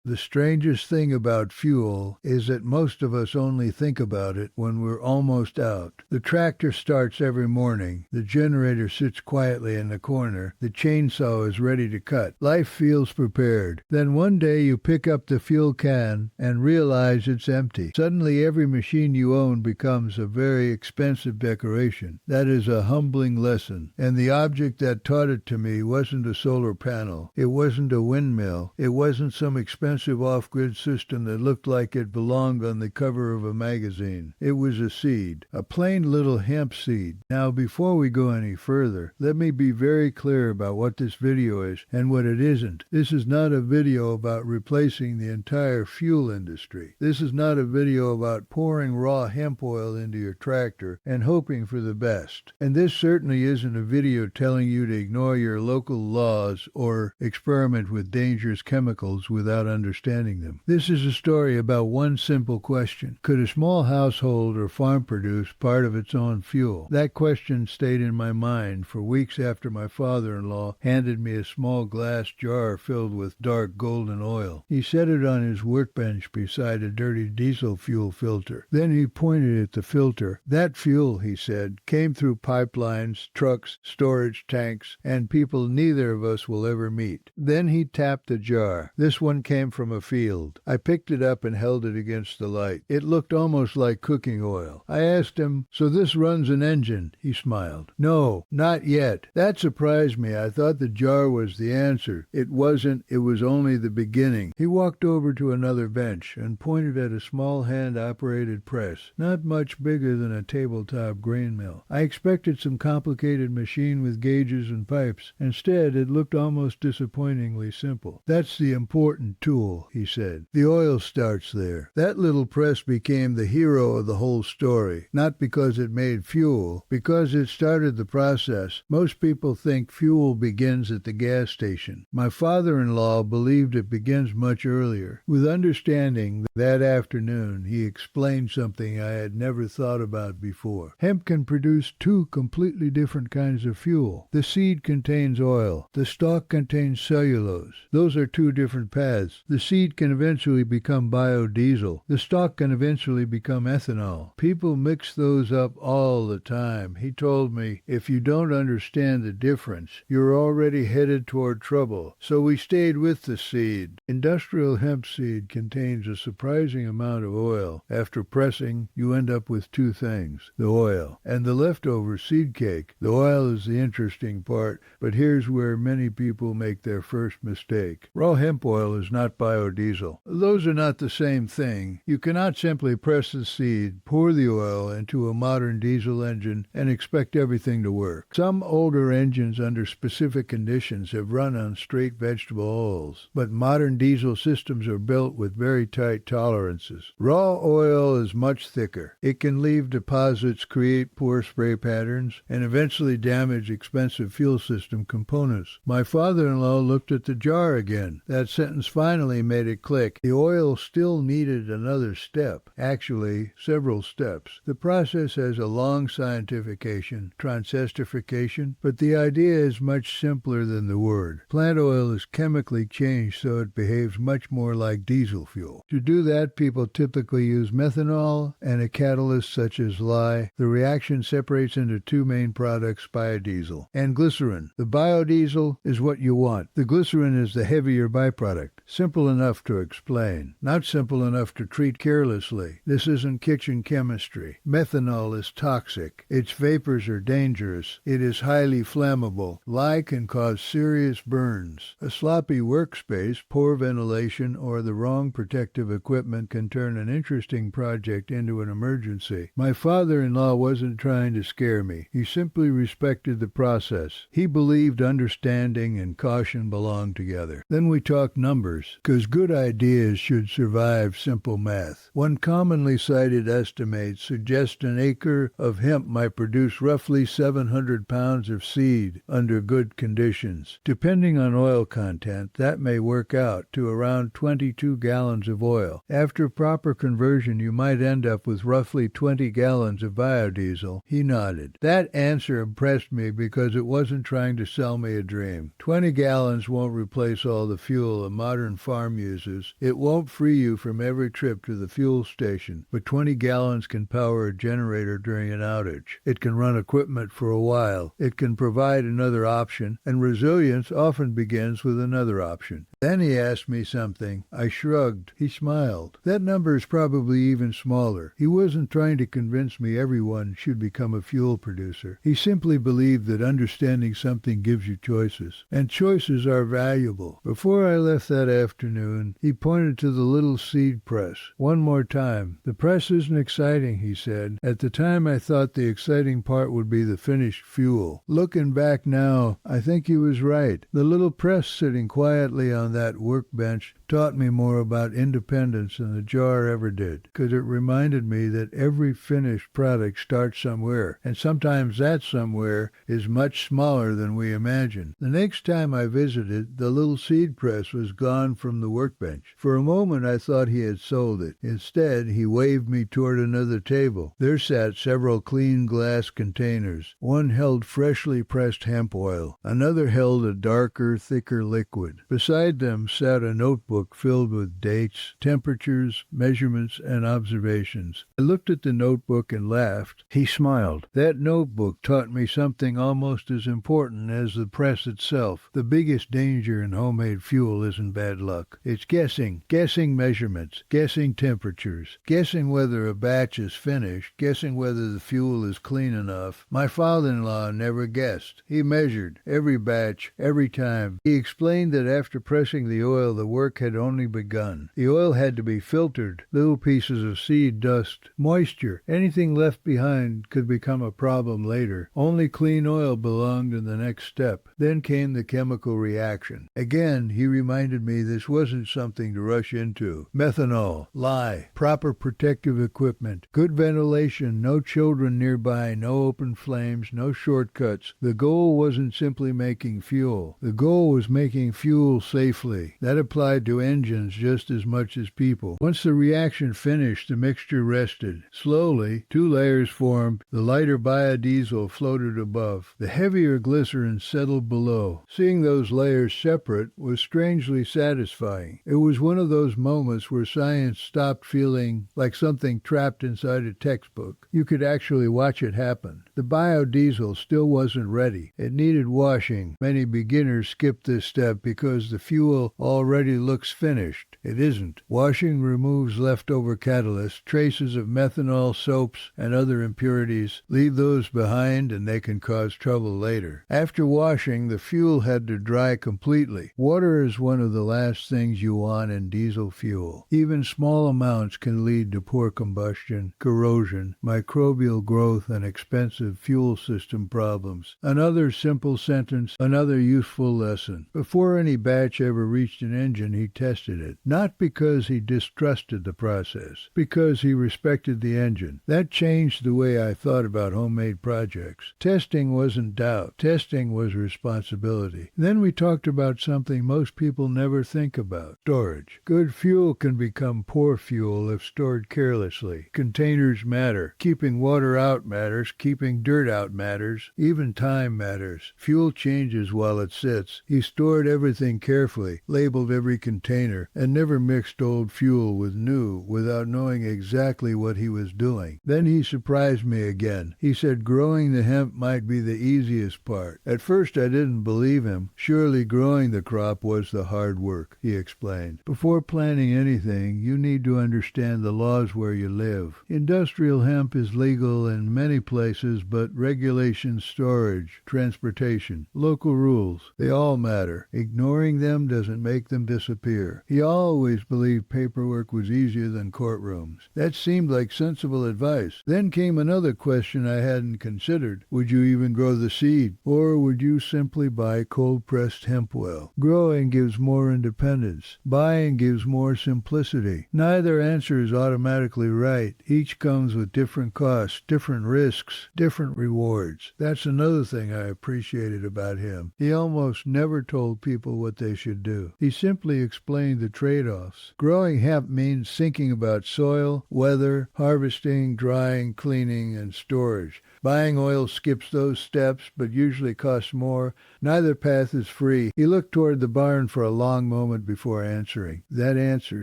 The strangest thing about fuel is that most of us only think about it when we're almost out. The tractor starts every morning, the generator sits quietly in the corner, the chainsaw is ready to cut. Life feels prepared. Then one day you pick up the fuel can and realize it's empty. Suddenly every machine you own becomes a very expensive decoration. That is a humbling lesson, and the object that taught it to me wasn't a solar panel, it wasn't a windmill, it wasn't some expensive off-grid system that looked like it belonged on the cover of a magazine. It was a seed, a plain little hemp seed. Now, before we go any further, let me be very clear about what this video is and what it isn't. This is not a video about replacing the entire fuel industry. This is not a video about pouring raw hemp oil into your tractor and hoping for the best. And this certainly isn't a video telling you to ignore your local laws or experiment with dangerous chemicals without understanding them. This is a story about one simple question. Could a small household or farm produce part of its own fuel? That question stayed in my mind for weeks after my father-in-law handed me a small glass jar filled with dark golden oil. He set it on his workbench beside a dirty diesel fuel filter. Then he pointed at the filter. That fuel, he said, came through pipelines, trucks, storage tanks, and people neither of us will ever meet. Then he tapped the jar. This one came from a field. I picked it up and held it against the light. It looked almost like cooking oil. I asked him, "So this runs an engine?" He smiled. "No, not yet." That surprised me. I thought the jar was the answer. It wasn't. It was only the beginning. He walked over to another bench and pointed at a small hand-operated press, not much bigger than a tabletop grain mill. I expected some complicated machine with gauges and pipes. Instead, it looked almost disappointingly simple. "That's the important tool," he said. "The oil starts there." That little press became the hero of the whole story, not because it made fuel, because it started the process. Most people think fuel begins at the gas station. My father-in-law believed it begins much earlier. With understanding, that afternoon he explained something I had never thought about before. Hemp can produce two completely different kinds of fuel. The seed contains oil. The stalk contains cellulose. Those are two different paths. The seed can eventually become biodiesel. The stalk can eventually become ethanol. People mix those up all the time. He told me, if you don't understand the difference, you're already headed toward trouble. So we stayed with the seed. Industrial hemp seed contains a surprising amount of oil. After pressing, you end up with two things, the oil and the leftover seed cake. The oil is the interesting part, but here's where many people make their first mistake. Raw hemp oil is not biodiesel. Those are not the same thing. You cannot simply press the seed, pour the oil into a modern diesel engine, and expect everything to work. Some older engines under specific conditions have run on straight vegetable oils, but modern diesel systems are built with very tight tolerances. Raw oil is much thicker. It can leave deposits, create poor spray patterns, and eventually damage expensive fuel system components. My father-in-law looked at the jar again. That sentence finally made it click. The oil still needed another step. Actually, several steps. The process has a long scientification, transesterification, but the idea is much simpler than the word. Plant oil is chemically changed so it behaves much more like diesel fuel. To do that, people typically use methanol and a catalyst such as lye. The reaction separates into two main products, biodiesel and glycerin. The biodiesel is what you want. The glycerin is the heavier byproduct. Simple enough to explain, not simple enough to treat carelessly. This isn't kitchen chemistry. Methanol is toxic. Its vapors are dangerous. It is highly flammable. Lye can cause serious burns. A sloppy workspace, poor ventilation, or the wrong protective equipment can turn an interesting project into an emergency. My father-in-law wasn't trying to scare me. He simply respected the process. He believed understanding and caution belonged together. Then we talked numbers, because good ideas should survive simple math. One commonly cited estimate suggests an acre of hemp might produce roughly 700 pounds of seed under good conditions. Depending on oil content, that may work out to around 22 gallons of oil. After proper conversion, you might end up with roughly 20 gallons of biodiesel. He nodded. That answer impressed me because it wasn't trying to sell me a dream. 20 gallons won't replace all the fuel a modern farm farm uses. It won't free you from every trip to the fuel station, but 20 gallons can power a generator during an outage. It can run equipment for a while. It can provide another option, and resilience often begins with another option. Then he asked me something. I shrugged. He smiled. That number is probably even smaller. He wasn't trying to convince me everyone should become a fuel producer. He simply believed that understanding something gives you choices, and choices are valuable. Before I left that afternoon, he pointed to the little seed press. One more time. The press isn't exciting, he said. At the time, I thought the exciting part would be the finished fuel. Looking back now, I think he was right. The little press sitting quietly on that workbench taught me more about independence than the jar ever did, because it reminded me that every finished product starts somewhere, and sometimes that somewhere is much smaller than we imagine. The next time I visited, the little seed press was gone from the workbench. For a moment I thought he had sold it. Instead, he waved me toward another table. There sat several clean glass containers. One held freshly pressed hemp oil. Another held a darker, thicker liquid. Beside them sat a notebook filled with dates, temperatures, measurements, and observations. I looked at the notebook and laughed. He smiled. That notebook taught me something almost as important as the press itself. The biggest danger in homemade fuel isn't bad luck. It's guessing. Guessing measurements. Guessing temperatures. Guessing whether a batch is finished. Guessing whether the fuel is clean enough. My father-in-law never guessed. He measured. Every batch. Every time. He explained that after pressing the oil, the work had only begun. The oil had to be filtered. Little pieces of seed dust, moisture, anything left behind could become a problem later. Only clean oil belonged in the next step. Then came the chemical reaction. Again, he reminded me this wasn't something to rush into. Methanol, lye, proper protective equipment, good ventilation, no children nearby, no open flames, no shortcuts. The goal wasn't simply making fuel. The goal was making fuel safely. That applied to engines just as much as people. Once the reaction finished, the mixture rested. Slowly, 2 layers formed. The lighter biodiesel floated above. The heavier glycerin settled below. Seeing those layers separate was strangely satisfying. It was one of those moments where science stopped feeling like something trapped inside a textbook. You could actually watch it happen. The biodiesel still wasn't ready. It needed washing. Many beginners skip this step because the fuel already looks finished. It isn't. Washing removes leftover catalysts, traces of methanol, soaps, and other impurities. Leave those behind and they can cause trouble later. After washing, the fuel had to dry completely. Water is one of the last things you want in diesel fuel. Even small amounts can lead to poor combustion, corrosion, microbial growth, and expensive fuel system problems. Another simple sentence, another useful lesson. Before any batch ever reached an engine, he tested it. Not because he distrusted the process, because he respected the engine. That changed the way I thought about homemade projects. Testing wasn't doubt. Testing was responsibility. Then we talked about something most people never think about: storage. Good fuel can become poor fuel if stored carelessly. Containers matter. Keeping water out matters. Keeping dirt out matters. Even time matters. Fuel changes while it sits. He stored everything carefully, labeled every container, and never mixed old fuel with new without knowing exactly what he was doing. Then he surprised me again. He said growing the hemp might be the easiest part. At first I didn't believe him. Surely growing the crop was the hard work, he explained. Before planting anything, you need to understand the laws where you live. Industrial hemp is legal in many places, but regulations, storage, transportation, local rules, they all matter. Ignoring them doesn't make them disappear. He always believed paperwork was easier than courtrooms. That seemed like sensible advice. Then came another question I hadn't considered. Would you even grow the seed? Or would you simply buy cold-pressed hemp oil? Growing gives more independence. Buying gives more simplicity. Neither answer is automatically right. Each comes with different costs, different risks, different rewards. That's another thing I appreciated about him. He almost never told people what they should do. He simply explained the trade-offs. Growing hemp means thinking about soil, weather, harvesting, drying, cleaning, and storage. Buying oil skips those steps, but usually costs more. Neither path is free. He looked toward the barn for a long moment before answering. That answer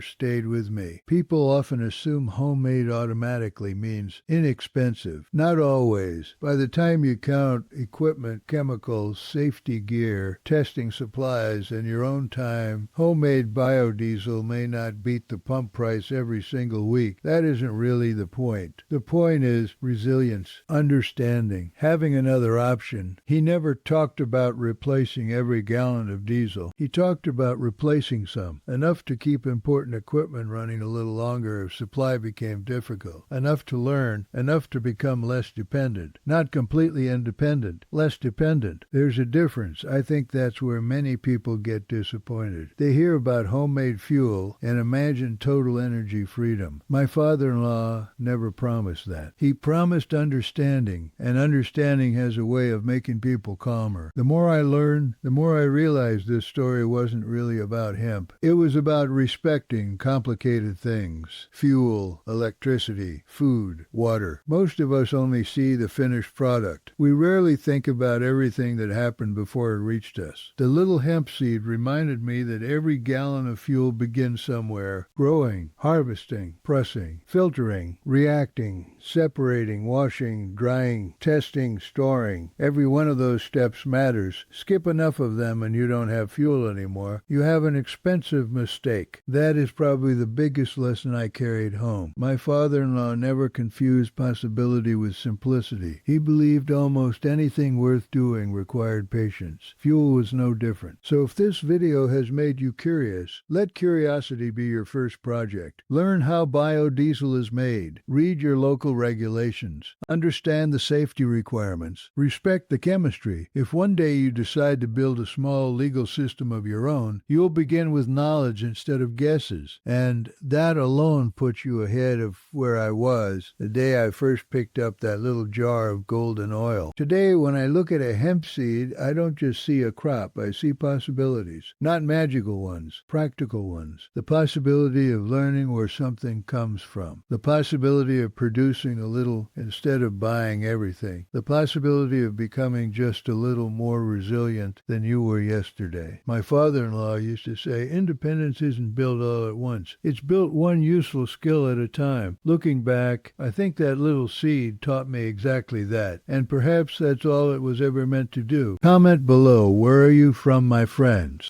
stayed with me. People often assume homemade automatically means inexpensive. Not always. By the time you count equipment, chemicals, safety gear, testing supplies, and your own time, homemade biodiesel may not beat the pump price every single week. That isn't really the point. The point is resilience, understanding, having another option. He never talked about replacing every gallon of diesel. He talked about replacing some, enough to keep important equipment running a little longer if supply became difficult, enough to learn, enough to become less dependent. Not completely independent, less dependent. There's a difference. I think that's where many people get disappointed. They hear about homemade fuel and imagine total energy freedom. My father-in-law never promised that. He promised understanding, and understanding has a way of making people calmer. The more I learned, the more I realized this story wasn't really about hemp. It was about respecting complicated things. Fuel, electricity, food, water. Most of us only see the finished product. We rarely think about everything that happened before it reached us. The little hemp seed reminded me that every gallon of fuel begins somewhere, growing, harvesting, pressing, filtering, reacting, separating, washing, drying, testing, storing. Every one of those steps matters. Skip enough of them and you don't have fuel anymore. You have an expensive mistake. That is probably the biggest lesson I carried home. My father-in-law never confused possibility with simplicity. He believed almost anything worth doing required patience. Fuel was no different. So if this video has made you curious, let curiosity be your first project. Learn how biodiesel is made. Read your local regulations. Understand the safety requirements. Respect the chemistry. If one day you decide to build a small legal system of your own, you'll begin with knowledge instead of guesses. And that alone puts you ahead of where I was the day I first picked up that little jar of golden oil. Today, when I look at a hemp seed, I don't just see a crop. I see possibilities. Not magical ones, practical ones. The possibility of learning where something comes from. The possibility of producing a little instead of buying everything. The possibility of becoming just a little more resilient than you were yesterday. My father-in-law used to say, independence isn't built all at once. It's built one useful skill at a time. Looking back, I think that little seed taught me exactly that. And perhaps that's all it was ever meant to do. Comment below, where are you from, my friends?